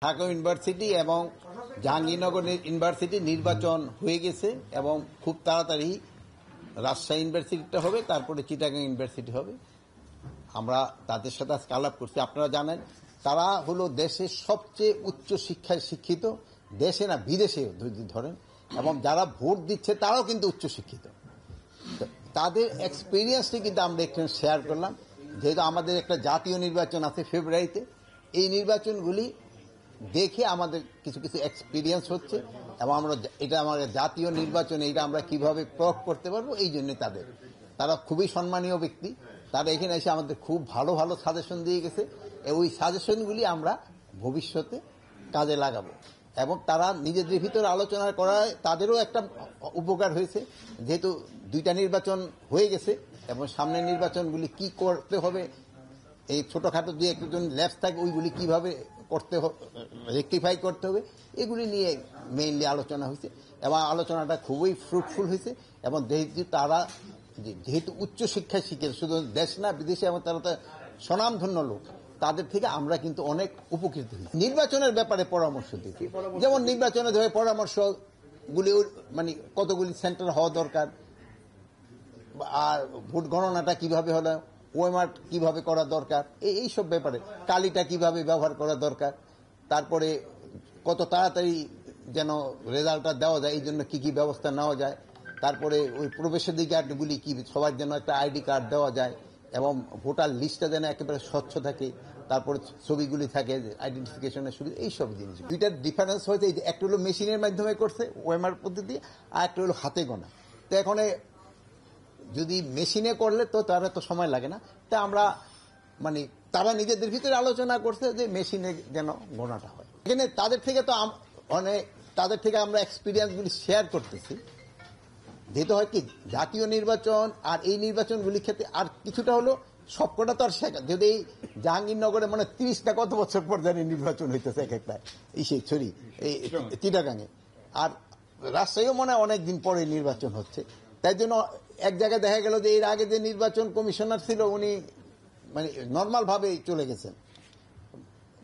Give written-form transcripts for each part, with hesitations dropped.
Dhaka university এবং Jahangirnagar university নির্বাচন হয়ে গেছে এবং খুব তাড়াতাড়ি রাজশাহী ইউনিভার্সিটিটা হবে, তারপরে চিটাগাং ইউনিভার্সিটি হবে। আমরা তাদের সাথে আজকে আলাপ করছি। আপনারা জানেন তারা হলো দেশের সবচেয়ে উচ্চ শিক্ষায় শিক্ষিত, দেশে না বিদেশে যদি ধরেন, এবং যারা ভোট দিচ্ছে তারাও কিন্তু উচ্চ শিক্ষিত। তাদের এক্সপিরিয়েন্সটি কিন্তু আমরা একটু শেয়ার করলাম। যেহেতু আমাদের একটা জাতীয় নির্বাচন আছে ফেব্রুয়ারিতে, এই নির্বাচনগুলি দেখে আমাদের কিছু কিছু এক্সপিরিয়েন্স হচ্ছে এবং আমরা এটা আমাদের জাতীয় নির্বাচনে এটা আমরা কিভাবে প্রয়োগ করতে পারবো, এই জন্য তারা খুবই সম্মানীয় ব্যক্তি। তারা এখানে এসে আমাদের খুব ভালো ভালো সাজেশন দিয়ে গেছে। ওই সাজেশনগুলি আমরা ভবিষ্যতে কাজে লাগাবো এবং তারা নিজেদের ভিতরে আলোচনা করায় তাদেরও একটা উপকার হয়েছে। যেহেতু দুইটা নির্বাচন হয়ে গেছে এবং সামনের নির্বাচনগুলি কি করতে হবে, এই ছোটখাটো যে একজন ল্যাবস থাকে ওইগুলি কিভাবে করতে হবে, রেকটিফাই করতে হবে, এগুলি নিয়ে মেইনলি আলোচনা হয়েছে এবং আলোচনাটা খুবই ফ্রুটফুল হয়েছে। এবং যেহেতু উচ্চ শিক্ষায় শিখে শুধু দেশ না বিদেশে, এবং তারা তো স্বনামধন্য লোক, তাদের থেকে আমরা কিন্তু অনেক উপকৃত হই। নির্বাচনের ব্যাপারে পরামর্শ দিতে, যেমন নির্বাচনে ধরে পরামর্শগুলি মানে কতগুলি সেন্টার হওয়া দরকার, আর ভোট গণনাটা কিভাবে হলো, ওএমআর কিভাবে করা দরকার, এইসব ব্যাপারে কালিটা কিভাবে ব্যবহার করা দরকার, তারপরে কত তাড়াতাড়ি যেন রেজাল্টটা দেওয়া যায় এই জন্য কি কি ব্যবস্থা নেওয়া যায়, তারপরে ওই প্রবেশাধিকারগুলি কি সবার জন্য একটা আইডি কার্ড দেওয়া যায় এবং ভোটার লিস্টটা যেন একেবারে স্বচ্ছ থাকে, তারপরে ছবিগুলি থাকে আইডেন্টিফিকেশনের সুবিধা, এইসব জিনিস। দুইটার ডিফারেন্স হয়েছে, একটা হলো মেশিনের মাধ্যমে করছে ওএমআর পদ্ধতি, আর একটা হলো হাতে গোনা। তো এখন যদি মেশিনে করলে তো তারা তো সময় লাগে না, তা আমরা মানে তারা নিজেদের ভিতরে আলোচনা করছে যে মেশিনে যেন গোনাটা হয়। এখানে তাদের থেকে আমরা এক্সপিরিয়েন্সগুলি শেয়ার করতেছি। যেহেতু হয় কি জাতীয় নির্বাচন আর এই নির্বাচনগুলির ক্ষেত্রে আর কিছুটা হলো সবকটা তো আর শেখা, যদি এই জাহাঙ্গীরনগরে মানে 30টা কত বছর পর জানি নির্বাচন হইতেছে এক একটা এই চিটাগাঙে, আর রাজশাহীও মনে হয় অনেকদিন পরে নির্বাচন হচ্ছে। তাই জন্য এক জায়গায় দেখা গেল যে এর আগে যে নির্বাচন কমিশনার ছিল উনি মানে নর্মাল ভাবে চলে গেছেন,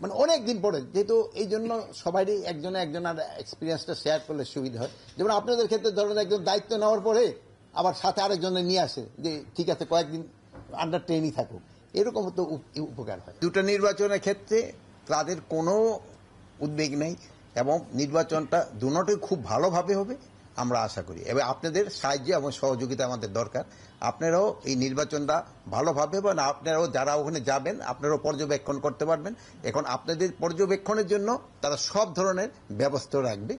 মানে অনেক দিন পরে। যেহেতু এই জন্য সবারই একজনের এক্সপিরিয়েন্সটা শেয়ার করলে সুবিধা হয়। যেমন আপনাদের ক্ষেত্রে ধরেন একজন দায়িত্ব নেওয়ার পরে আবার সাথে আরেকজনের নিয়ে আসে যে ঠিক আছে কয়েকদিন আন্ডার ট্রেনই থাকুক, এরকম তো উপকার হয়। দুটো নির্বাচনের ক্ষেত্রে তাদের কোনো উদ্বেগ নেই এবং নির্বাচনটা দুটোই খুব ভালোভাবে হবে আমরা আশা করি। এবং আপনাদের সাহায্য এবং সহযোগিতা আমাদের দরকার। আপনারাও এই নির্বাচনটা ভালোভাবে এবং আপনারাও যারা ওখানে যাবেন আপনারাও পর্যবেক্ষণ করতে পারবেন। এখন আপনাদের পর্যবেক্ষণের জন্য তারা সব ধরনের ব্যবস্থা রাখবে।